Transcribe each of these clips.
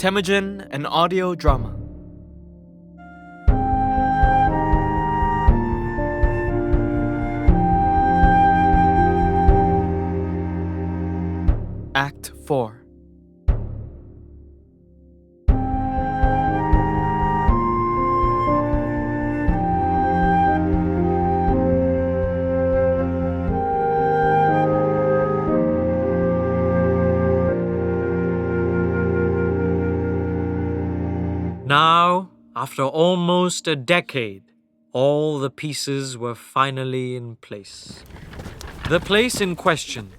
Temujin, an audio drama. Act 4. Now, after almost a decade, all the pieces were finally in place. The place in question,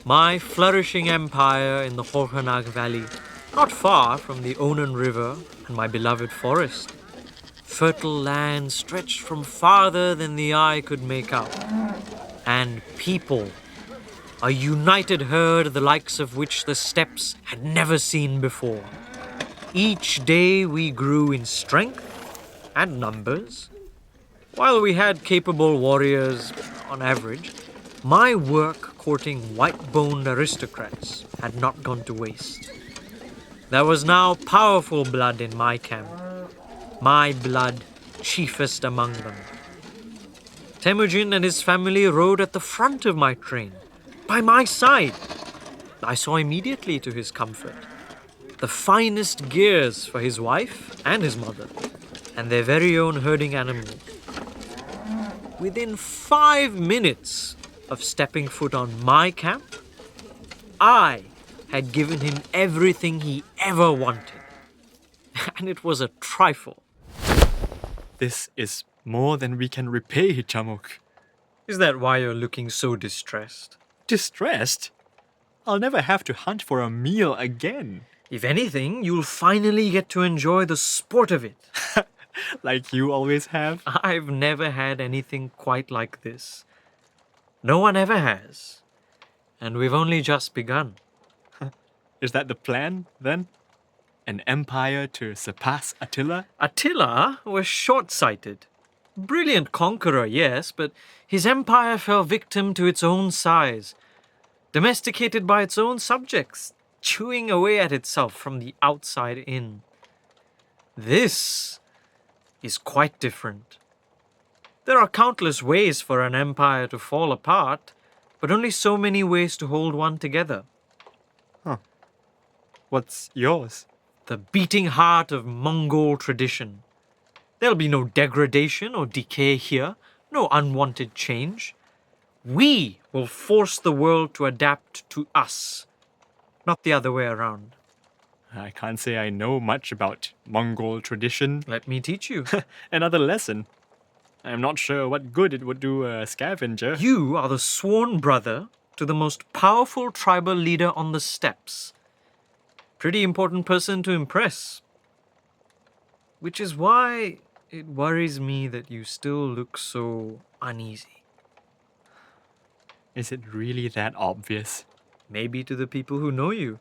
my flourishing empire in the Hoelun Valley, not far from the Onan River and my beloved forest. Fertile land stretched from farther than the eye could make out. And people, a united herd the likes of which the steppes had never seen before. Each day we grew in strength and numbers. While we had capable warriors on average, my work courting white-boned aristocrats had not gone to waste. There was now powerful blood in my camp, my blood chiefest among them. Temujin and his family rode at the front of my train, by my side. I saw immediately to his comfort. The finest gears for his wife and his mother, and their very own herding animals. Within 5 minutes of stepping foot on my camp, I had given him everything he ever wanted. And it was a trifle. This is more than we can repay, Jamukha. Is that why you're looking so distressed? Distressed? I'll never have to hunt for a meal again. If anything, you'll finally get to enjoy the sport of it. Like you always have. I've never had anything quite like this. No one ever has. And we've only just begun. Is that the plan, then? An empire to surpass Attila? Attila was short-sighted. Brilliant conqueror, yes, but his empire fell victim to its own size. Domesticated by its own subjects, chewing away at itself from the outside in. This is quite different. There are countless ways for an empire to fall apart, but only so many ways to hold one together. What's yours? The beating heart of Mongol tradition. There'll be no degradation or decay here, no unwanted change. We will force the world to adapt to us, not the other way around. I can't say I know much about Mongol tradition. Let me teach you. Another lesson. I'm not sure what good it would do a scavenger. You are the sworn brother to the most powerful tribal leader on the steppes. Pretty important person to impress. Which is why it worries me that you still look so uneasy. Is it really that obvious? Maybe to the people who know you.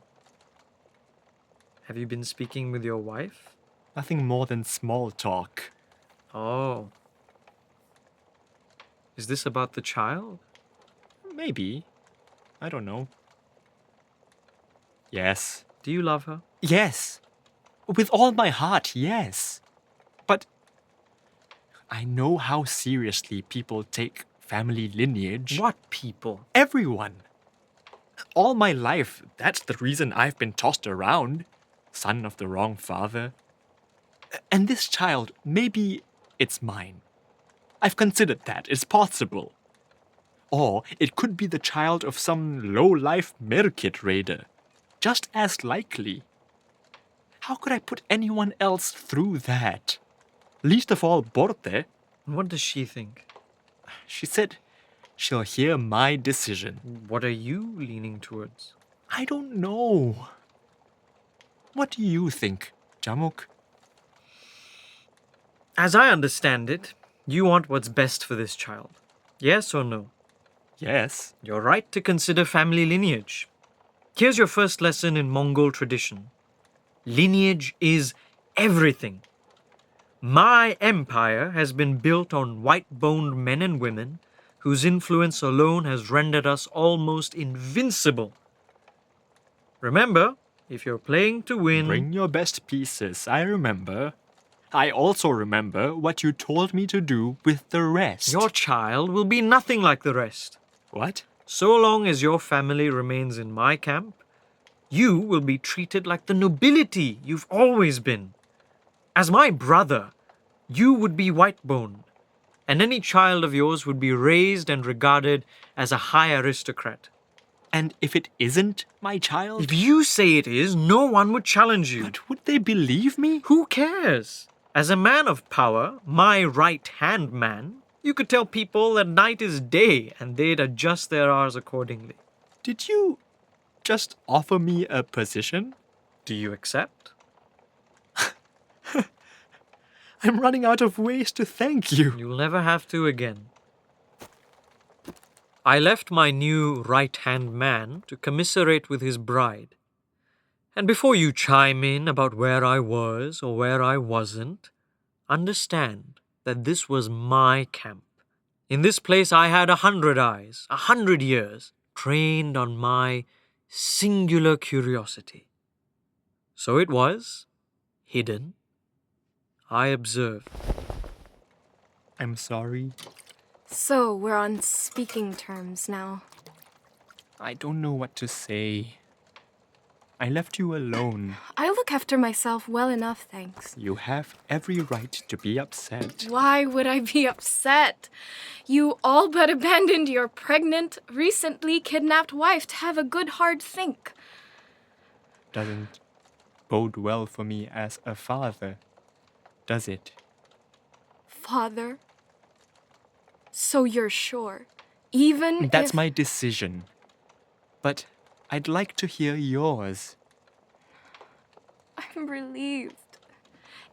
Have you been speaking with your wife? Nothing more than small talk. Oh. Is this about the child? Maybe. I don't know. Yes. Do you love her? Yes. With all my heart, yes. But I know how seriously people take family lineage. What people? Everyone. All my life, that's the reason I've been tossed around. Son of the wrong father. And this child, maybe it's mine. I've considered that. It's possible. Or it could be the child of some low-life Merkit raider. Just as likely. How could I put anyone else through that? Least of all Borte. What does she think? She said she'll hear my decision. What are you leaning towards? I don't know. What do you think, Jamukha? As I understand it, you want what's best for this child. Yes or no? Yes. You're right to consider family lineage. Here's your first lesson in Mongol tradition. Lineage is everything. My empire has been built on white-boned men and women whose influence alone has rendered us almost invincible. Remember, If you're playing to win, Bring your best pieces, I remember. I also remember what you told me to do with the rest. your child will be nothing like the rest. What? So long as your family remains in my camp, you will be treated like the nobility you've always been. As my brother, you would be white-boned, and any child of yours would be raised and regarded as a high aristocrat. And if it isn't my child? If you say it is, no one would challenge you. But would they believe me? Who cares? As a man of power, my right-hand man, you could tell people that night is day and they'd adjust their hours accordingly. Did you just offer me a position? Do you accept? I'm running out of ways to thank you. You'll never have to again. I left my new right-hand man to commiserate with his bride. And before you chime in about where I was or where I wasn't, understand that this was my camp. In this place I had 100 eyes, 100 years, trained on my singular curiosity. So it was, hidden. I observed. I'm sorry. So, we're on speaking terms now. I don't know what to say. I left you alone. I look after myself well enough, thanks. You have every right to be upset. Why would I be upset? You all but abandoned your pregnant, recently kidnapped wife to have a good hard think. Doesn't bode well for me as a father, does it? Father? So you're sure? Even That's if... my decision. But I'd like to hear yours. I'm relieved.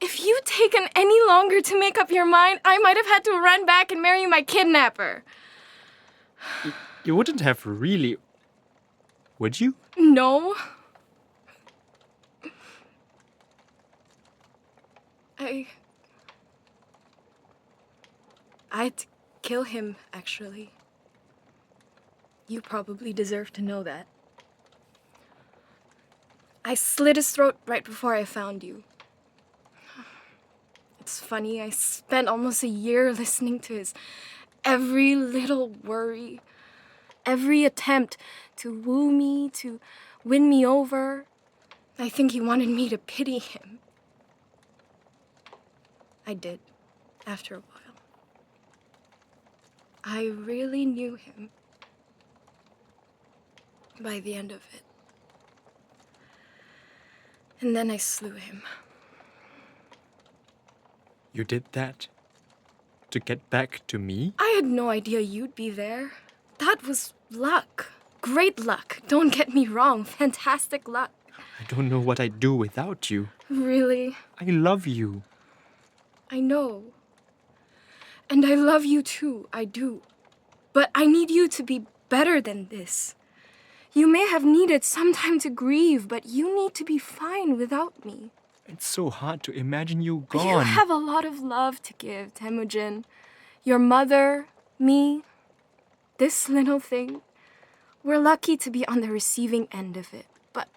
If you'd taken any longer to make up your mind, I might have had to run back and marry my kidnapper. You wouldn't have really... Would you? No. I'd kill him, actually. You probably deserve to know that. I slit his throat right before I found you. It's funny, I spent almost a year listening to his every little worry, every attempt to woo me, to win me over. I think he wanted me to pity him. I did, after a while. I really knew him by the end of it. And then I slew him. You did that? To get back to me? I had no idea you'd be there. That was luck. Great luck. Don't get me wrong. Fantastic luck. I don't know what I'd do without you. Really? I love you. I know. And I love you too, I do. But I need you to be better than this. You may have needed some time to grieve, but you need to be fine without me. It's so hard to imagine you gone. You have a lot of love to give, Temujin. Your mother, me, this little thing. We're lucky to be on the receiving end of it. But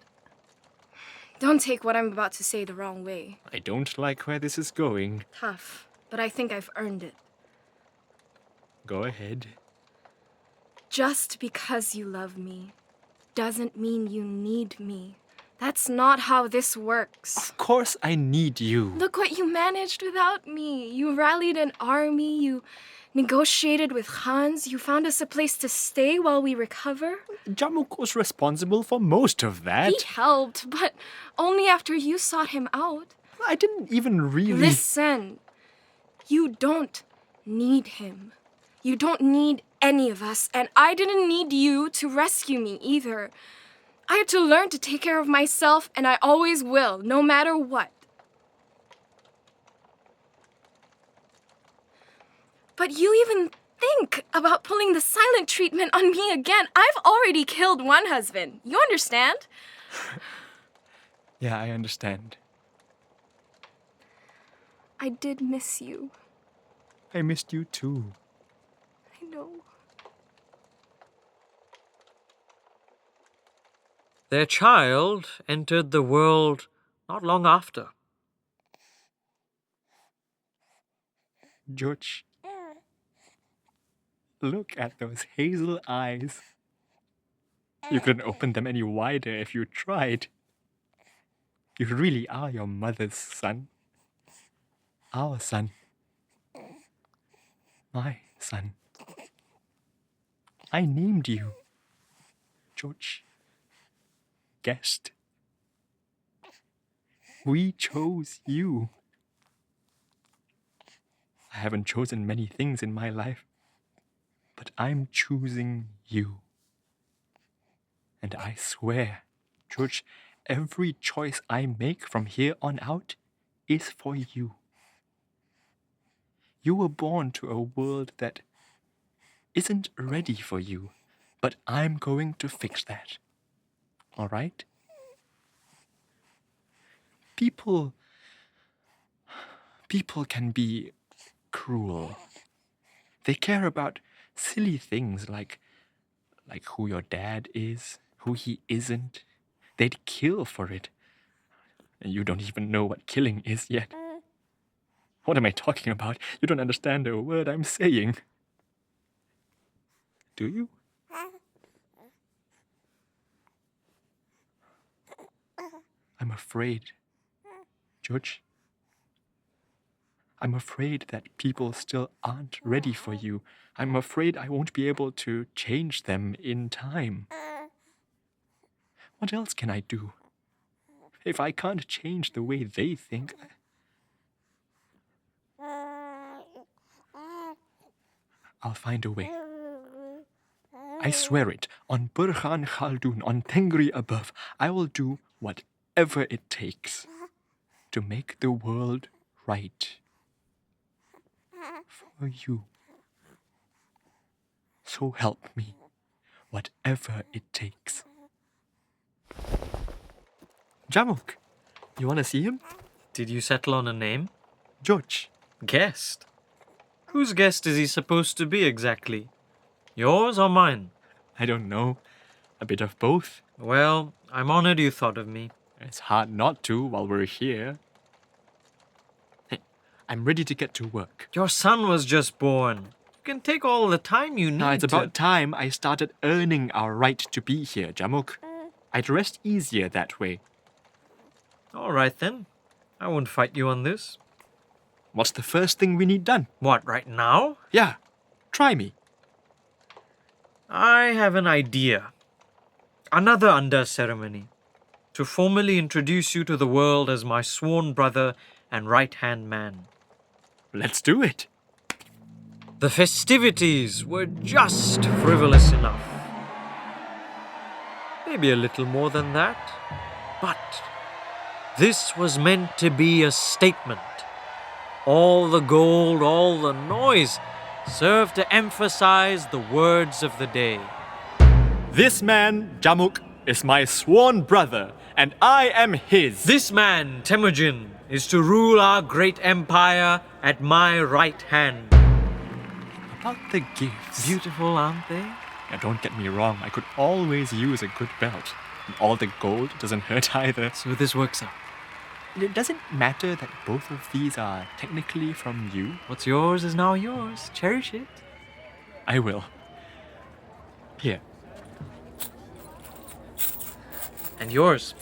don't take what I'm about to say the wrong way. I don't like where this is going. Tough, but I think I've earned it. Go ahead. Just because you love me doesn't mean you need me. That's not how this works. Of course I need you. Look what you managed without me. You rallied an army, you negotiated with Khans, you found us a place to stay while we recover. Jamukha was responsible for most of that. He helped, but only after you sought him out. I didn't even really... Listen, you don't need him. You don't need any of us, and I didn't need you to rescue me either. I had to learn to take care of myself, and I always will, no matter what. But you even think about pulling the silent treatment on me again. I've already killed one husband. You understand? Yeah, I understand. I did miss you. I missed you too. I know. Their child entered the world not long after. George, look at those hazel eyes. You couldn't open them any wider if you tried. You really are your mother's son. Our son. My son. I named you. George. Guest. We chose you. I haven't chosen many things in my life, but I'm choosing you. And I swear, George, every choice I make from here on out is for you. You were born to a world that isn't ready for you, but I'm going to fix that. All right? People can be cruel. They care about silly things like who your dad is, who he isn't. They'd kill for it. And you don't even know what killing is yet. What am I talking about? You don't understand a word I'm saying. Do you? I'm afraid, George. I'm afraid that people still aren't ready for you. I'm afraid I won't be able to change them in time. What else can I do? If I can't change the way they think, I'll find a way. I swear it, on Burhan Khaldun, on Tengri above, I will do whatever it takes to make the world right. For you. So help me, whatever it takes. Jamuk, you want to see him? Did you settle on a name? George. Guest? Whose guest is he supposed to be exactly? Yours or mine? I don't know. A bit of both. Well, I'm honored you thought of me. It's hard not to while we're here. Hey, I'm ready to get to work. Your son was just born. You can take all the time you need. Now it's about time I started earning our right to be here, Jamuk. I'd rest easier that way. All right then. I won't fight you on this. What's the first thing we need done? What, right now? Yeah, try me. I have an idea. Another under ceremony. To formally introduce you to the world as my sworn brother and right-hand man. Let's do it. The festivities were just frivolous enough. Maybe a little more than that. But this was meant to be a statement. All the gold, all the noise served to emphasize the words of the day. This man, Jamuk, is my sworn brother, and I am his. This man, Temujin, is to rule our great empire at my right hand. About the gifts. Beautiful, aren't they? Now don't get me wrong, I could always use a good belt. And all the gold doesn't hurt either. So this works out. It doesn't matter that both of these are technically from you. What's yours is now yours. Cherish it. I will. Here. And yours.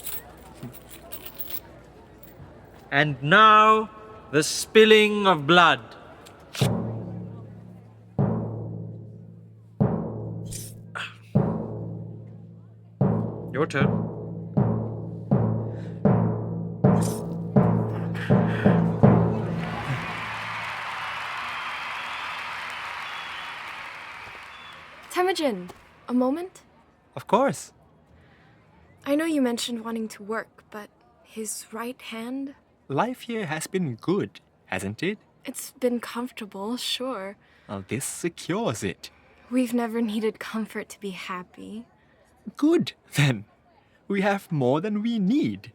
And now, the spilling of blood. Your turn. Temujin, a moment? Of course. I know you mentioned wanting to work, but his right hand? Life here has been good, hasn't it? It's been comfortable, sure. Well, this secures it. We've never needed comfort to be happy. Good, then. We have more than we need.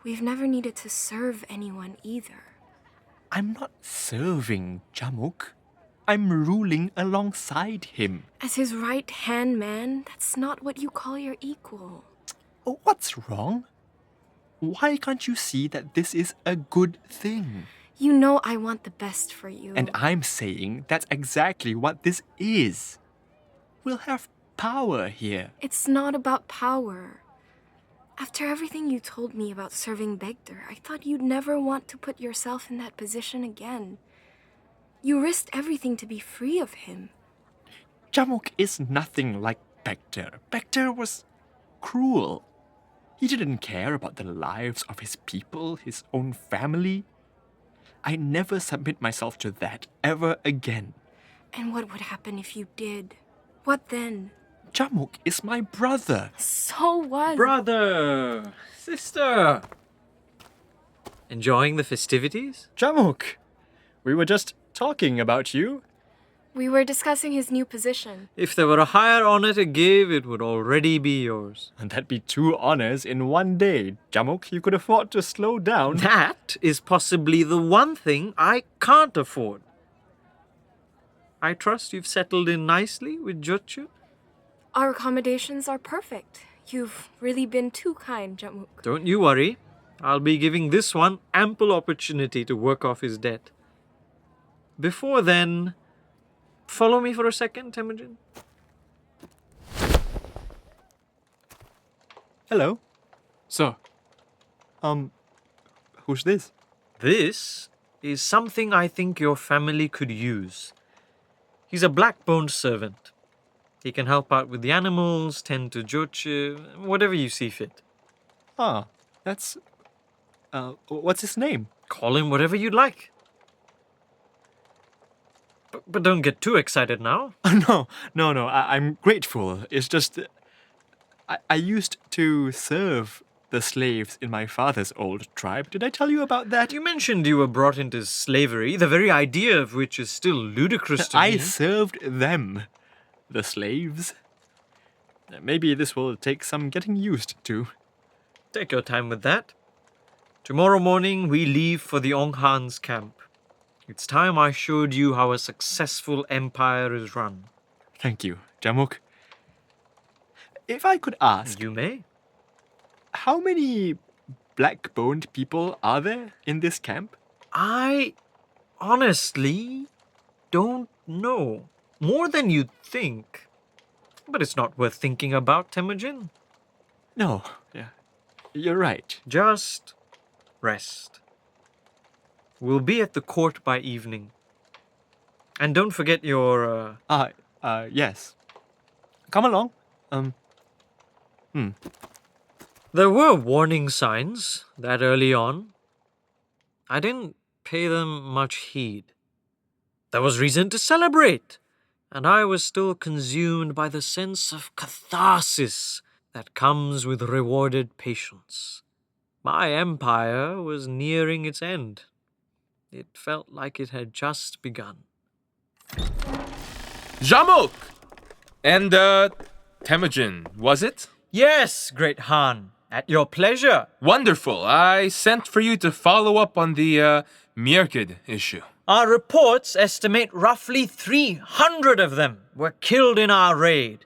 We've never needed to serve anyone either. I'm not serving Jamuk. I'm ruling alongside him. As his right-hand man, that's not what you call your equal. What's wrong? Why can't you see that this is a good thing? You know I want the best for you. And I'm saying that's exactly what this is. We'll have power here. It's not about power. After everything you told me about serving Begder, I thought you'd never want to put yourself in that position again. You risked everything to be free of him. Jamuk is nothing like Begder. Begder was cruel. He didn't care about the lives of his people, his own family. I never submit myself to that ever again. And what would happen if you did? What then? Jamuk is my brother. So what? Brother! Sister! Enjoying the festivities? Jamuk, we were just talking about you. We were discussing his new position. If there were a higher honor to give, it would already be yours. And that'd be 2 honors in one day. Jamuk, you could afford to slow down. That is possibly the one thing I can't afford. I trust you've settled in nicely with Jochu? Our accommodations are perfect. You've really been too kind, Jamuk. Don't you worry. I'll be giving this one ample opportunity to work off his debt. Before then, follow me for a second, Temujin. Hello. So, who's this? This is something I think your family could use. He's a black-boned servant. He can help out with the animals, tend to Jochu, whatever you see fit. Ah, that's... what's his name? Call him whatever you'd like. But don't get too excited now. No, I'm grateful. It's just... I used to serve the slaves in my father's old tribe. Did I tell you about that? You mentioned you were brought into slavery, the very idea of which is still ludicrous to me. I served them, the slaves. Maybe this will take some getting used to. Take your time with that. Tomorrow morning, we leave for the Onghan's camp. It's time I showed you how a successful empire is run. Thank you, Jamuk. If I could ask, You may. how many black-boned people are there in this camp? I honestly don't know. More than you'd think. But it's not worth thinking about, Temujin. No, yeah, you're right. Just rest. We'll be at the court by evening. And don't forget your, Yes. Come along. There were warning signs that early on. I didn't pay them much heed. There was reason to celebrate, and I was still consumed by the sense of catharsis that comes with rewarded patience. My empire was nearing its end. It felt like it had just begun. Jamuk! And, Temujin, was it? Yes, great Han, at your pleasure. Wonderful. I sent for you to follow up on the, Mirkid issue. Our reports estimate roughly 300 of them were killed in our raid.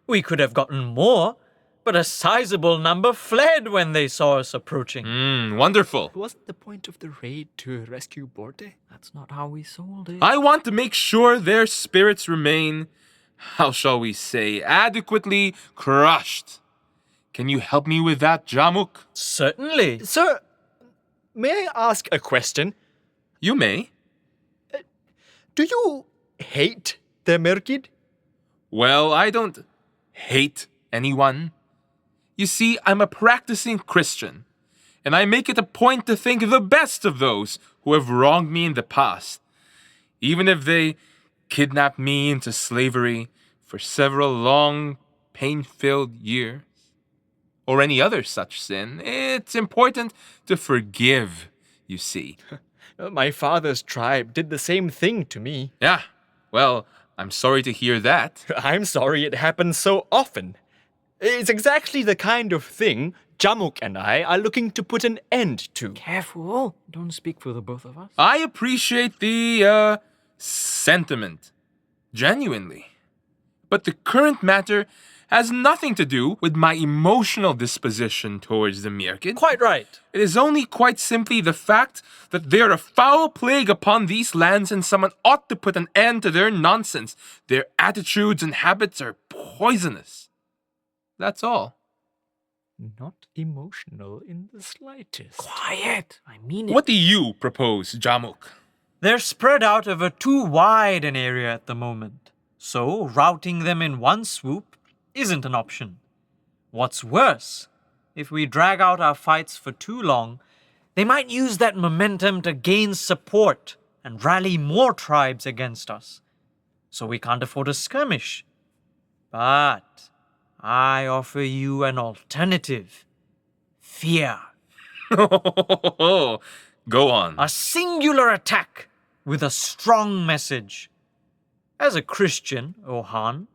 We could have gotten more, but a sizable number fled when they saw us approaching. Wonderful. Wasn't the point of the raid to rescue Borte? That's not how we sold it. I want to make sure their spirits remain, how shall we say, adequately crushed. Can you help me with that, Jamuk? Certainly. Sir, may I ask a question? You may. Do you hate the Merkid? Well, I don't hate anyone. You see, I'm a practicing Christian, and I make it a point to think the best of those who have wronged me in the past, even if they kidnapped me into slavery for several long, pain-filled years, or any other such sin. It's important to forgive, you see. My father's tribe did the same thing to me. Yeah, well, I'm sorry to hear that. I'm sorry it happens so often. It's exactly the kind of thing Jamuk and I are looking to put an end to. Careful. Don't speak for the both of us. I appreciate the, sentiment. Genuinely. But the current matter has nothing to do with my emotional disposition towards the Mirkid. Quite right. It is only quite simply the fact that they are a foul plague upon these lands and someone ought to put an end to their nonsense. Their attitudes and habits are poisonous. That's all. Not emotional in the slightest. Quiet. I mean it. What do you propose, Jamukha? They're spread out over too wide an area at the moment, so routing them in one swoop isn't an option. What's worse, if we drag out our fights for too long, they might use that momentum to gain support and rally more tribes against us. So we can't afford a skirmish. But I offer you an alternative. Fear. Go on. A singular attack with a strong message. As a Christian, O Han,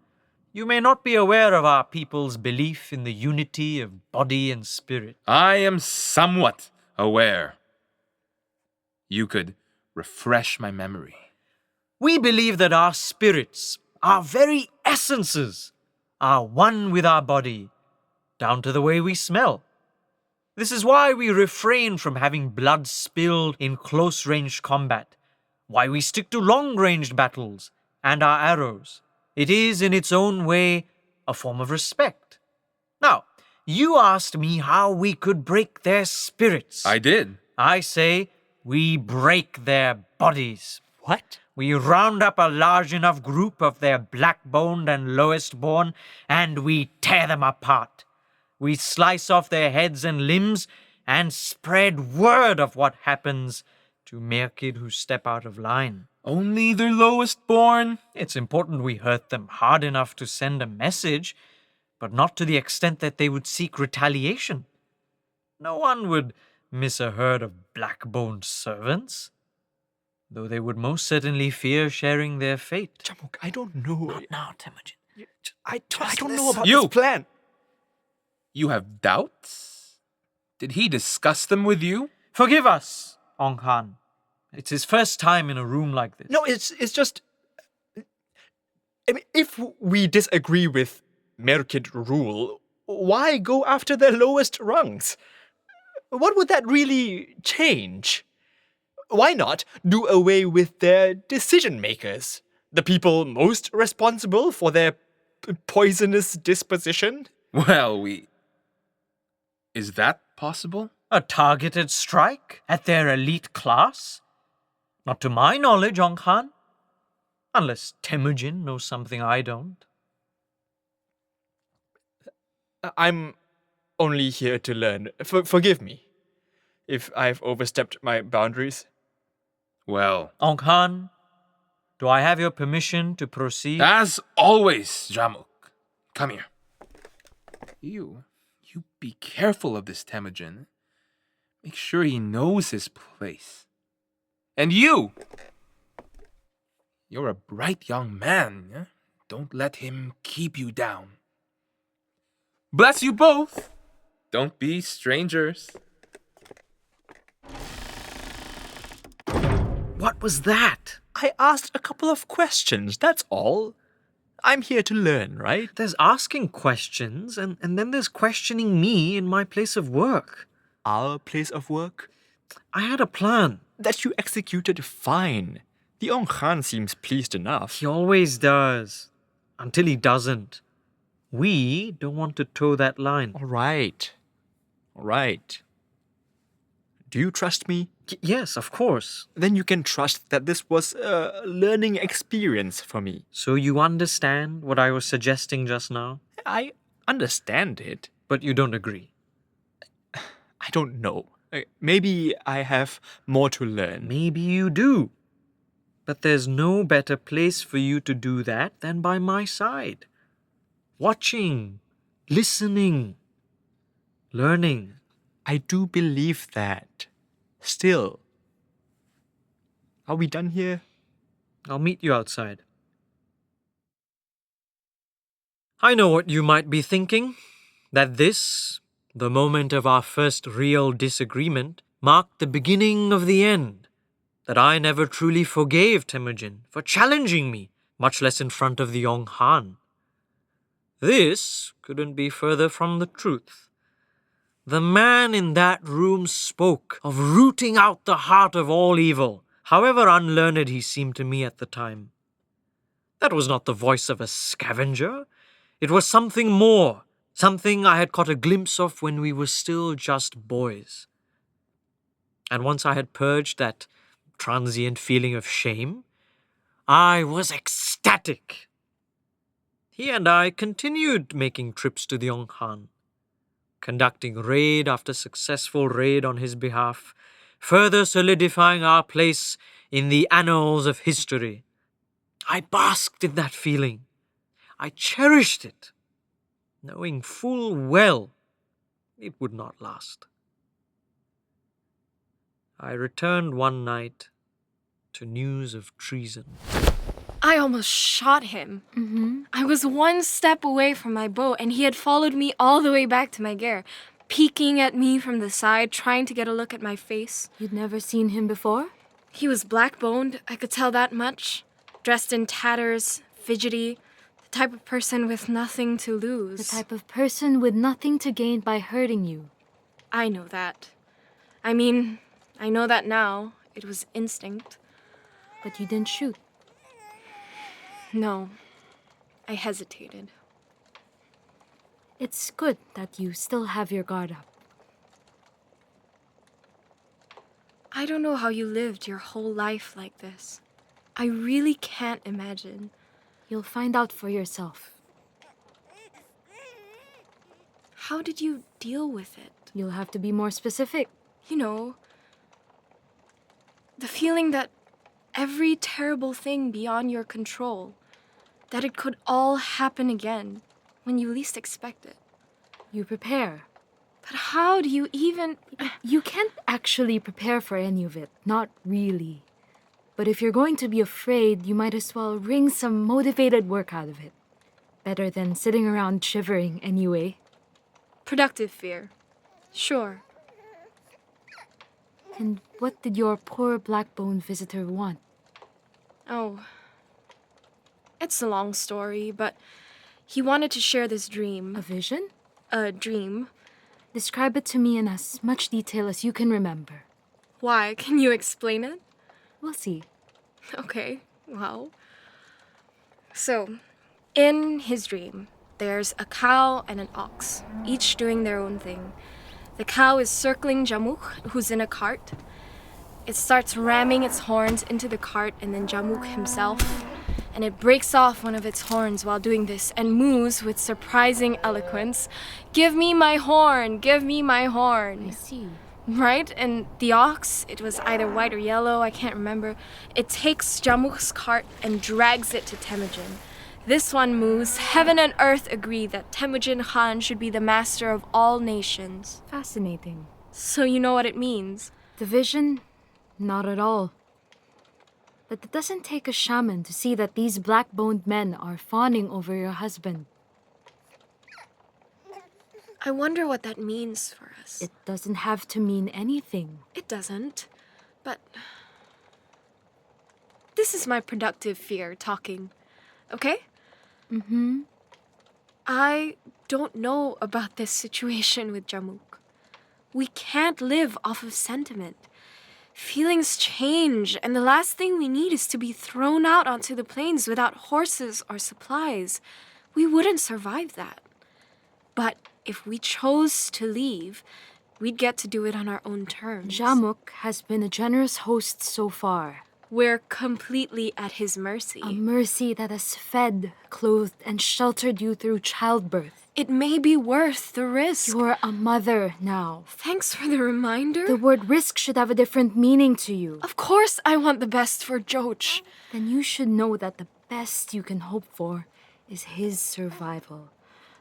you may not be aware of our people's belief in the unity of body and spirit. I am somewhat aware. You could refresh my memory. We believe that our spirits, our very essences, are one with our body, down to the way we smell. This is why we refrain from having blood spilled in close-range combat, why we stick to long-range battles and our arrows. It is, in its own way, a form of respect. Now, you asked me how we could break their spirits. I did. I say we break their bodies. What? We round up a large enough group of their black-boned and lowest-born, and we tear them apart. We slice off their heads and limbs and spread word of what happens to Mirkid who step out of line. Only their lowest born? It's important we hurt them hard enough to send a message, but not to the extent that they would seek retaliation. No one would miss a herd of black-boned servants, though they would most certainly fear sharing their fate. Jamukha, I don't know. Now, Temujin. I don't know about You. this plan. You have doubts? Did he discuss them with you? Forgive us, Ong Han. It's his first time in a room like this. No, it's just... I mean, if we disagree with Mirkid rule, why go after their lowest rungs? What would that really change? Why not do away with their decision makers? The people most responsible for their poisonous disposition? Well, Is that possible? A targeted strike at their elite class? Not to my knowledge, Ong Han. Unless Temujin knows something I don't. I'm only here to learn. Forgive me if I've overstepped my boundaries. Well, Ong Han, do I have your permission to proceed? as always, Jamukha. Come here. You be careful of this Temujin. Make sure he knows his place. And you're a bright young man. Yeah? Don't let him keep you down. Bless you both. Don't be strangers. What was that? I asked a couple of questions, that's all. I'm here to learn, right? There's asking questions, and then there's questioning me in my place of work. Our place of work? I had a plan. That you executed fine. The Ong Khan seems pleased enough. He always does. Until he doesn't. We don't want to toe that line. All right. Do you trust me? Yes, of course. Then you can trust that this was a learning experience for me. So you understand what I was suggesting just now? I understand it. But you don't agree? I don't know. Maybe I have more to learn. Maybe you do. But there's no better place for you to do that than by my side. Watching, listening, learning. I do believe that. Still. Are we done here? I'll meet you outside. I know what you might be thinking. That this, the moment of our first real disagreement, marked the beginning of the end. That I never truly forgave Temujin for challenging me, much less in front of the Ong Han. This couldn't be further from the truth. The man in that room spoke of rooting out the heart of all evil, however unlearned he seemed to me at the time. That was not the voice of a scavenger. It was something more, something I had caught a glimpse of when we were still just boys. And once I had purged that transient feeling of shame, I was ecstatic. He and I continued making trips to the Yonghan, conducting raid after successful raid on his behalf, further solidifying our place in the annals of history. I basked in that feeling. I cherished it, knowing full well it would not last. I returned one night to news of treason. I almost shot him. I was one step away from my boat, and he had followed me all the way back to my ger, peeking at me from the side, trying to get a look at my face. You'd never seen him before? He was black-boned, I could tell that much. Dressed in tatters, fidgety, the type of person with nothing to lose. The type of person with nothing to gain by hurting you. I know that. I mean, I know that now. It was instinct. But you didn't shoot. No, I hesitated. It's good that you still have your guard up. I don't know how you lived your whole life like this. I really can't imagine. You'll find out for yourself. How did you deal with it? You'll have to be more specific. You know, the feeling that every terrible thing beyond your control, that it could all happen again when you least expect it. You prepare. But how do you even... You can't actually prepare for any of it. Not really. But if you're going to be afraid, you might as well wring some motivated work out of it. Better than sitting around shivering anyway. Productive fear. Sure. And what did your poor black-boned visitor want? Oh, it's a long story, but he wanted to share this dream. A vision? A dream. Describe it to me in as much detail as you can remember. Why? Can you explain it? We'll see. Okay, well. So, in his dream, there's a cow and an ox, each doing their own thing. The cow is circling Jamukha, who's in a cart. It starts ramming its horns into the cart, and then Jamukha himself, and it breaks off one of its horns while doing this and moos with surprising eloquence, "Give me my horn! Give me my horn!" I see. Right? And the ox, it was either white or yellow, I can't remember. It takes Jamukha's cart and drags it to Temujin. This one moves. Heaven and earth agree that Temujin Khan should be the master of all nations. Fascinating. So you know what it means? Division? Not at all. But it doesn't take a shaman to see that these black-boned men are fawning over your husband. I wonder what that means for us. It doesn't have to mean anything. It doesn't. But this is my productive fear talking. Okay? Mm-hmm. I don't know about this situation with Jamukha. We can't live off of sentiment. Feelings change, and the last thing we need is to be thrown out onto the plains without horses or supplies. We wouldn't survive that. But if we chose to leave, we'd get to do it on our own terms. Jamukha has been a generous host so far. We're completely at his mercy. A mercy that has fed, clothed, and sheltered you through childbirth. It may be worth the risk. You're a mother now. Thanks for the reminder. The word risk should have a different meaning to you. Of course I want the best for Joch. Then you should know that the best you can hope for is his survival.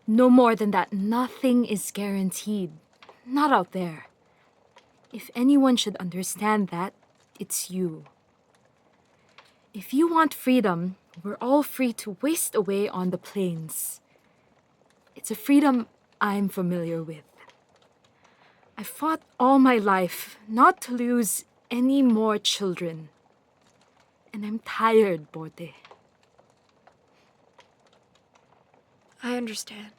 No more than that, nothing is guaranteed. Not out there. If anyone should understand that, it's you. If you want freedom, we're all free to waste away on the plains. It's a freedom I'm familiar with. I fought all my life not to lose any more children. And I'm tired, Borte. I understand.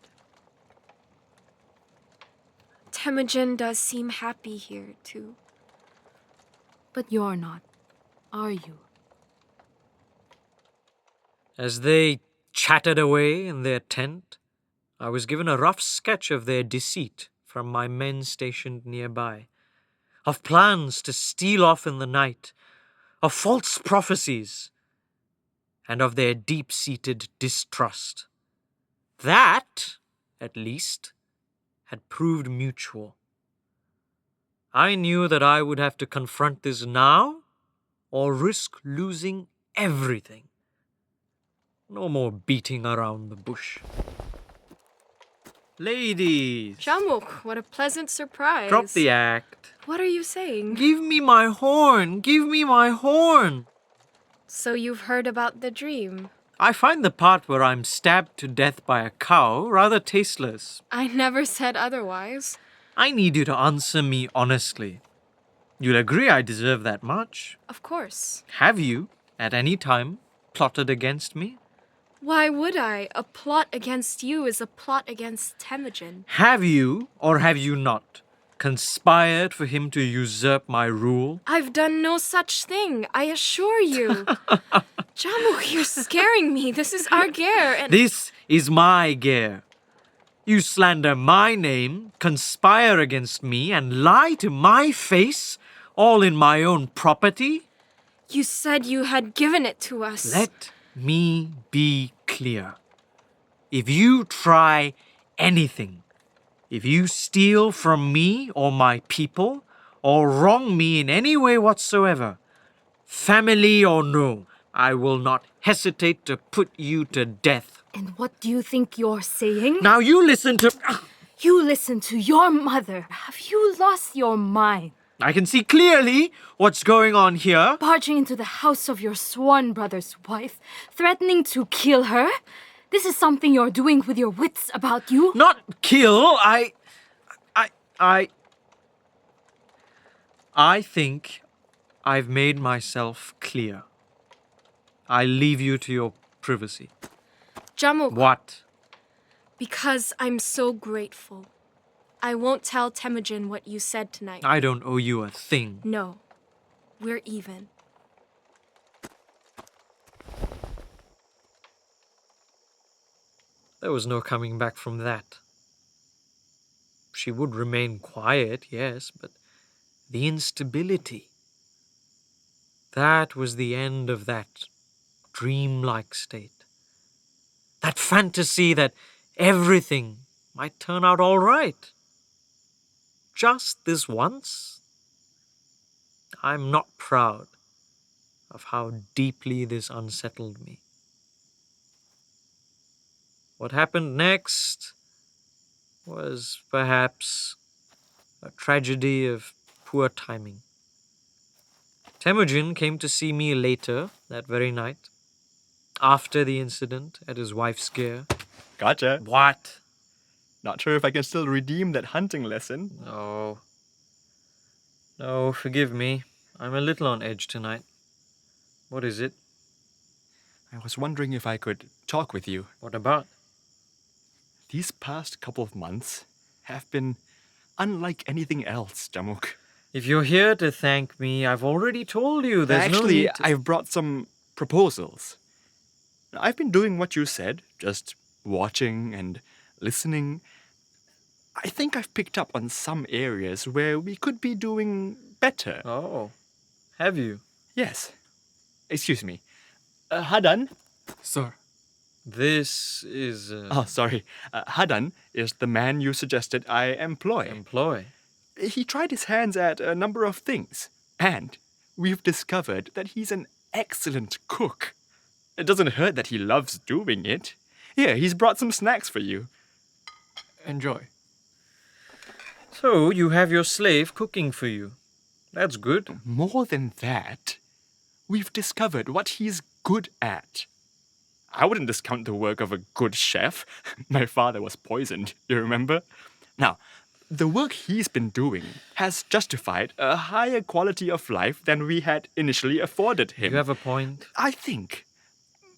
Temujin does seem happy here, too. But you're not, are you? As they chatted away in their tent, I was given a rough sketch of their deceit from my men stationed nearby, of plans to steal off in the night, of false prophecies, and of their deep-seated distrust. That, at least, had proved mutual. I knew that I would have to confront this now or risk losing everything. No more beating around the bush. Ladies, Jamukha, what a pleasant surprise. drop the act. What are you saying? Give me my horn. Give me my horn. So you've heard about the dream. I find the part where I'm stabbed to death by a cow rather tasteless. I never said otherwise. I need you to answer me honestly. You'll agree I deserve that much. Of course. Have you, at any time, plotted against me? Why would I? A plot against you is a plot against Temujin. Have you, or have you not, conspired for him to usurp my rule? I've done no such thing, I assure you. Jamukha, you're scaring me. This is our gear, and This is my gear. You slander my name, conspire against me, and lie to my face, all in my own property? you said you had given it to us. Let me be clear. If you try anything, if you steal from me or my people, or wrong me in any way whatsoever, family or no, I will not hesitate to put you to death. And what do you think you're saying? Now you listen to... You listen to your mother. Have you lost your mind? I can see clearly what's going on here. Barging into the house of your sworn brother's wife, threatening to kill her? This is something you're doing with your wits about you. Not kill, I think I've made myself clear. I leave you to your privacy. Jamukha, What? because I'm so grateful. I won't tell Temujin what you said tonight. I don't owe you a thing. No, we're even. There was no coming back from that. She would remain quiet, yes, but the instability. That was the end of that dreamlike state. That fantasy that everything might turn out all right. Just this once. I'm not proud of how deeply this unsettled me. What happened next was perhaps a tragedy of poor timing. Temujin came to see me later that very night, after the incident at his wife's gear. Gotcha. What? Not sure if I can still redeem that hunting lesson. No. No, forgive me. I'm a little on edge tonight. What is it? I was wondering if I could talk with you. What about? These past couple of months have been unlike anything else, Jamukha. If you're here to thank me, I've already told you there's no Actually, need to... I've brought some proposals. I've been doing what you said, just watching and listening. I think I've picked up on some areas where we could be doing better. Oh, have you? Yes. Excuse me. Hadan? Sir. This is... Oh, sorry. Hadan is the man you suggested I employ. Employ. He tried his hands at a number of things, and we've discovered that he's an excellent cook. It doesn't hurt that he loves doing it. Here, he's brought some snacks for you. Enjoy. So, you have your slave cooking for you. That's good. More than that, we've discovered what he's good at. I wouldn't discount the work of a good chef. My father was poisoned, you remember? Now, the work he's been doing has justified a higher quality of life than we had initially afforded him. You have a point. I think.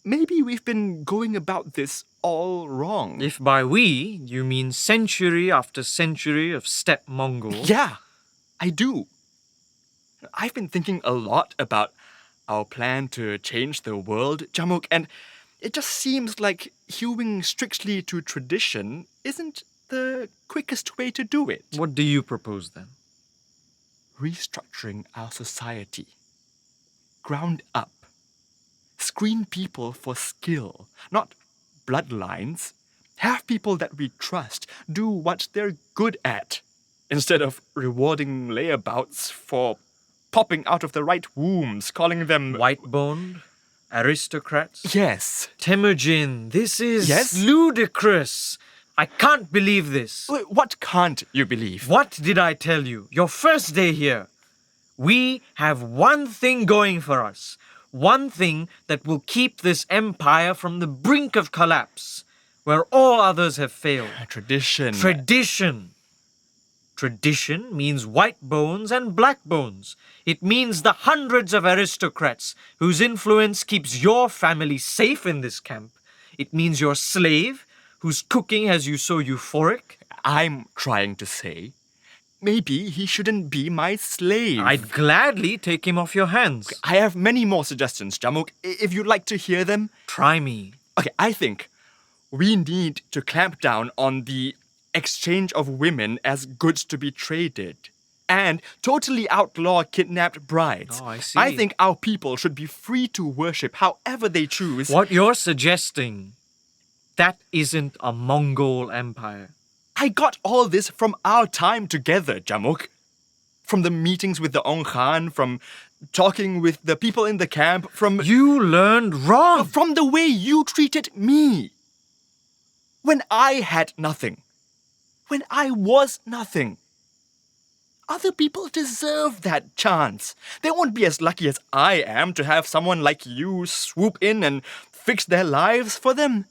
maybe we've been going about this all wrong. If by we, you mean century after century of steppe Mongols. Yeah, I do. I've been thinking a lot about our plan to change the world, Jamuk, and it just seems like hewing strictly to tradition isn't the quickest way to do it. What do you propose then? Restructuring our society. Ground up. Screen people for skill, not bloodlines. Have people that we trust do what they're good at, instead of rewarding layabouts for popping out of the right wombs, calling them... White-boned? Aristocrats? Yes. Temujin, this is Yes? ludicrous. I can't believe this. Wait, what can't you believe? What did I tell you? Your first day here. We have one thing going for us. One thing that will keep this empire from the brink of collapse, where all others have failed. Tradition. Tradition. Tradition means white bones and black bones. It means the hundreds of aristocrats whose influence keeps your family safe in this camp. It means your slave, whose cooking has you so euphoric. I'm trying to say, maybe he shouldn't be my slave. I'd gladly take him off your hands. I have many more suggestions, Jamuk, if you'd like to hear them. Try me. Okay, I think we need to clamp down on the exchange of women as goods to be traded and totally outlaw kidnapped brides. Oh, I see. I think our people should be free to worship however they choose. What you're suggesting, that isn't a Mongol empire. I got all this from our time together, Jamuk. From the meetings with the Khan, from talking with the people in the camp, from... You learned wrong. From the way you treated me. When I had nothing. When I was nothing. Other people deserve that chance. They won't be as lucky as I am to have someone like you swoop in and fix their lives for them.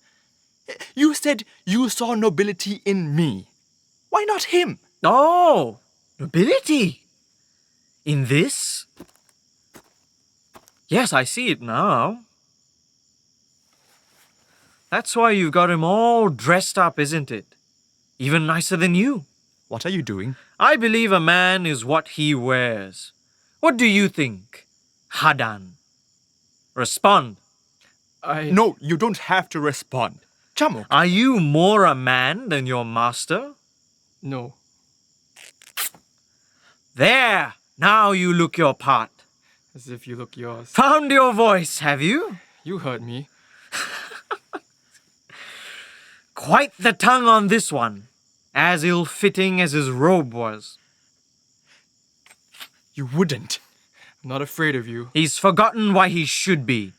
You said you saw nobility in me. Why not him? Oh, nobility. In this? Yes, I see it now. That's why you've got him all dressed up, isn't it? Even nicer than you. What are you doing? I believe a man is what he wears. What do you think, Hadan? Respond. No, you don't have to respond. Jamuk. Are you more a man than your master? No. There! Now you look your part. As if you look yours. Found your voice, have you? You heard me. Quite the tongue on this one. As ill-fitting as his robe was. You wouldn't. I'm not afraid of you. He's forgotten why he should be.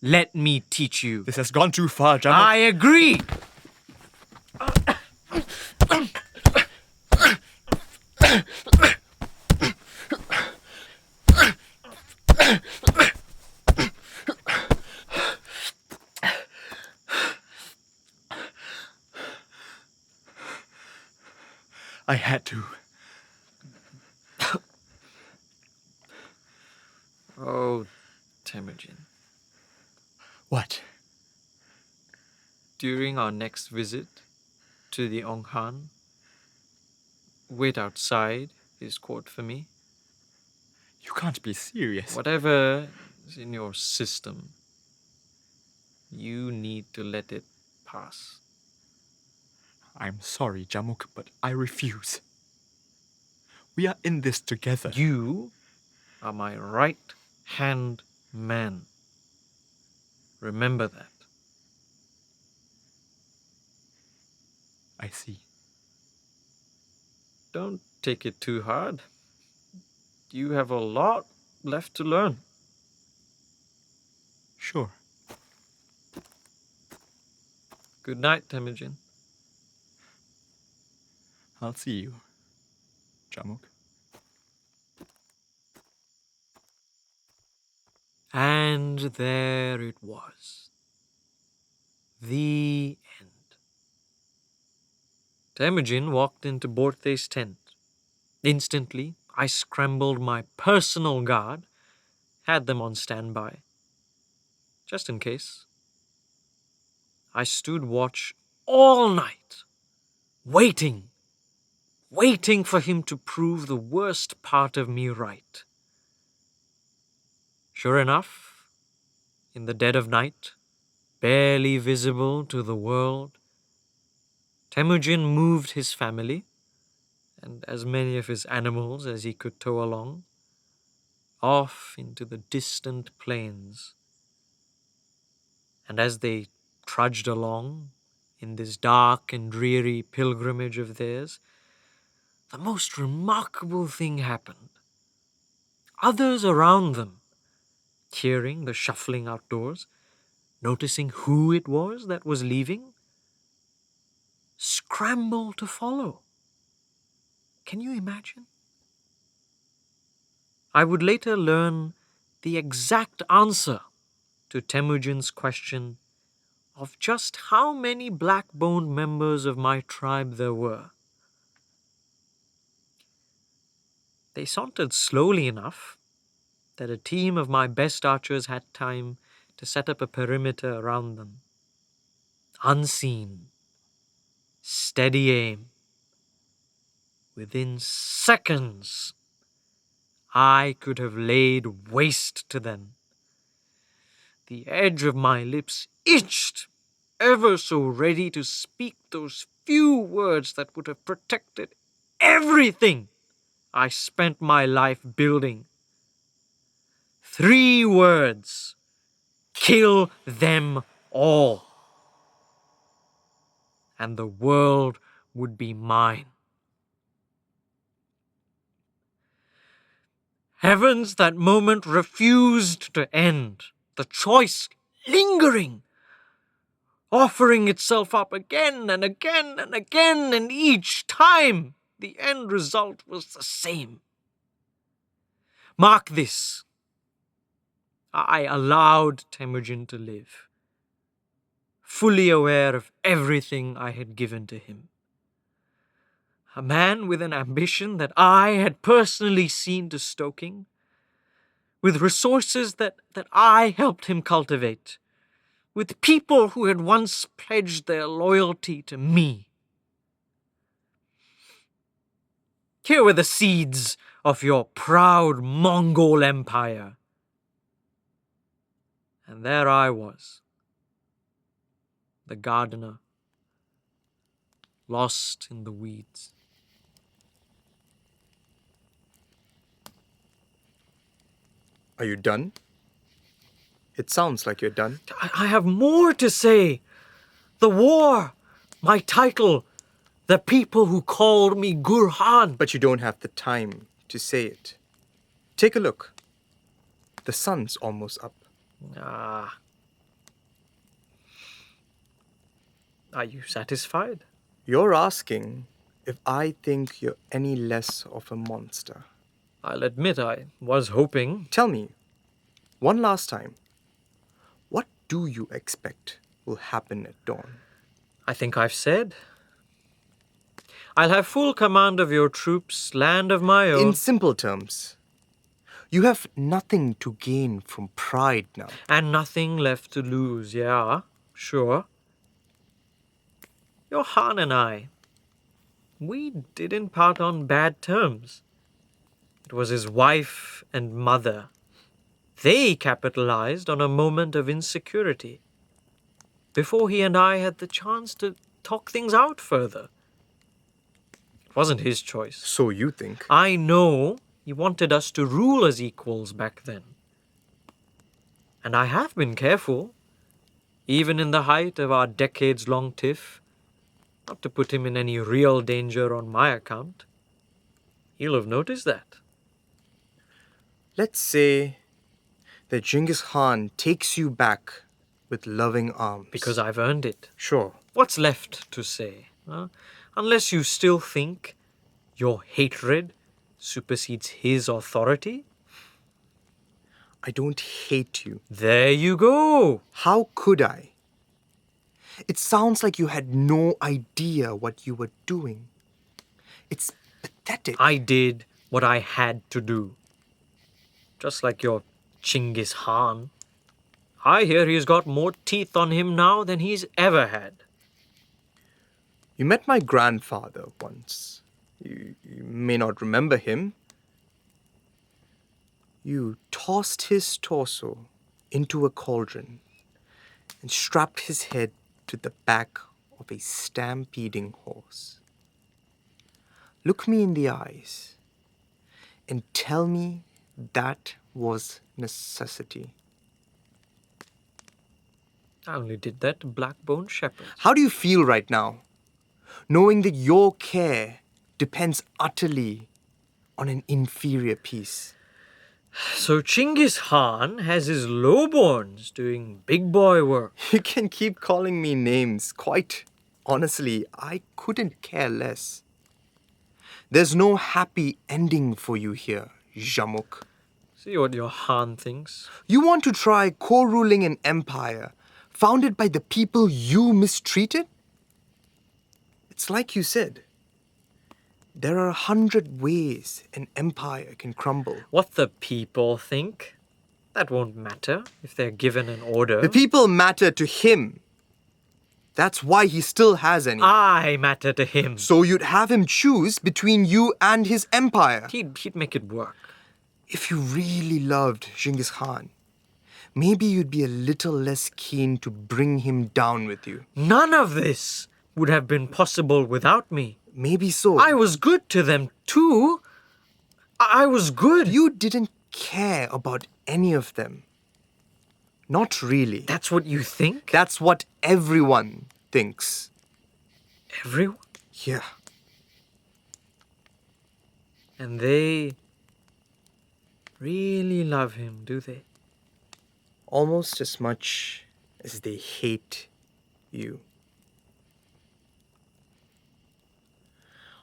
Let me teach you. This has gone too far, Jamuk. I agree. I had to. Oh, Temujin. What? During our next visit to the Khan, wait outside his court for me. You can't be serious. Whatever is in your system, you need to let it pass. I'm sorry, Jamuk, but I refuse. We are in this together. You are my right-hand man. Remember that. I see. Don't take it too hard. You have a lot left to learn. Sure. Good night, Temujin. I'll see you, Jamuk. And there it was. The end. Temujin walked into Borte's tent. Instantly, I scrambled my personal guard, had them on standby. Just in case. I stood watch all night, waiting for him to prove the worst part of me right. Sure enough, in the dead of night, barely visible to the world, Temujin moved his family, and as many of his animals as he could tow along, off into the distant plains. And as they trudged along in this dark and dreary pilgrimage of theirs, the most remarkable thing happened. Others around them, hearing the shuffling outdoors, noticing who it was that was leaving, scrambled to follow. Can you imagine? I would later learn the exact answer to Temujin's question of just how many black-boned members of my tribe there were. They sauntered slowly enough that a team of my best archers had time to set up a perimeter around them. Unseen, steady aim. Within seconds, I could have laid waste to them. The edge of my lips itched, ever so ready to speak those few words that would have protected everything I spent my life building. 3 words. Kill them all. And the world would be mine. Heavens, that moment refused to end. The choice lingering, offering itself up again and again and again, and each time the end result was the same. Mark this. I allowed Temujin to live, fully aware of everything I had given to him. A man with an ambition that I had personally seen to stoking, with resources that I helped him cultivate, with people who had once pledged their loyalty to me. Here were the seeds of your proud Mongol empire. And there I was, the gardener, lost in the weeds. Are you done? It sounds like you're done. I have more to say. The war, my title, the people who called me Gurhan. But you don't have the time to say it. Take a look. The sun's almost up. Are you satisfied? You're asking if I think you're any less of a monster. I'll admit I was hoping. Tell me, one last time, what do you expect will happen at dawn? I think I've said. I'll have full command of your troops, land of my own. In simple terms, you have nothing to gain from pride now. And nothing left to lose, yeah, sure. Your Han and I, we didn't part on bad terms. It was his wife and mother. They capitalized on a moment of insecurity before he and I had the chance to talk things out further. It wasn't his choice. So you think. I know he wanted us to rule as equals back then. And I have been careful, even in the height of our decades-long tiff, not to put him in any real danger on my account. He'll have noticed that. Let's say that Genghis Khan takes you back with loving arms. Because I've earned it. Sure. What's left to say? Huh? Unless you still think your hatred supersedes his authority? I don't hate you. There you go. How could I? It sounds like you had no idea what you were doing. It's pathetic. I did what I had to do. Just like your Genghis Khan. I hear he's got more teeth on him now than he's ever had. You met my grandfather once. You may not remember him. You tossed his torso into a cauldron and strapped his head to the back of a stampeding horse. Look me in the eyes and tell me that was necessity. I only did that to black-bone shepherds. How do you feel right now, knowing that your care depends utterly on an inferior piece? So Chinggis Khan has his lowborns doing big boy work. You can keep calling me names. Quite honestly, I couldn't care less. There's no happy ending for you here, Jamukha. See what your Khan thinks. You want to try co-ruling an empire founded by the people you mistreated? It's like you said. There are 100 ways an empire can crumble. What the people think, that won't matter if they're given an order. The people matter to him. That's why he still has any. I matter to him. So you'd have him choose between you and his empire. He'd make it work. If you really loved Genghis Khan, maybe you'd be a little less keen to bring him down with you. None of this would have been possible without me. Maybe so. I was good to them too. I was good. You didn't care about any of them. Not really. That's what you think? That's what everyone thinks. Everyone? Yeah. And they really love him, do they? Almost as much as they hate you.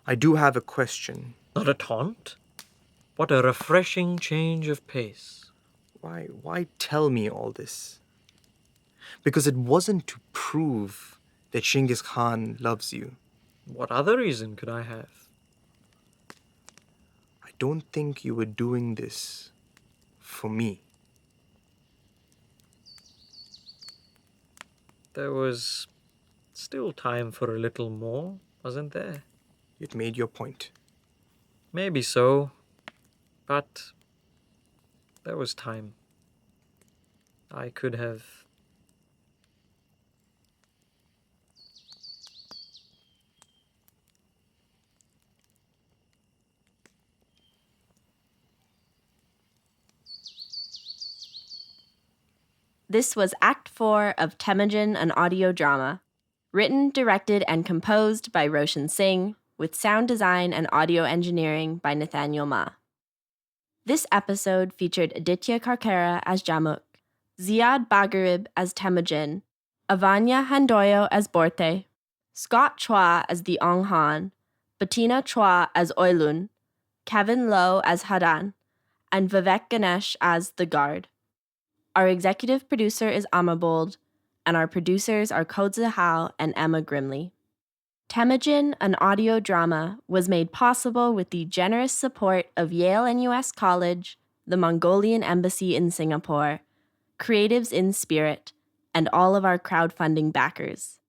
I do have a question. Not a taunt. What a refreshing change of pace. Why tell me all this? Because it wasn't to prove that Genghis Khan loves you. What other reason could I have? I don't think you were doing this for me. There was still time for a little more, wasn't there? You'd made your point. Maybe so, but there was time. I could have... This was Act 4 of Temujin, an audio drama. Written, directed, and composed by Roshan Singh, with sound design and audio engineering by Nathaniel Ma. This episode featured Aditya Karkera as Jamukha, Ziyad Bagharib as Temujin, Evannia Handoyo as Borte, Scott Chua as the Ong Han, Betina Chua as Hoelun, Kevin Lowe as Hadan, and Vivek Ganesh as the Guard. Our executive producer is Amarbold, and our producers are Kodza Hao and Emma Grimley. Temujin, an audio drama, was made possible with the generous support of Yale NUS College, the Mongolian Embassy in Singapore, Creatives in Spirit, and all of our crowdfunding backers.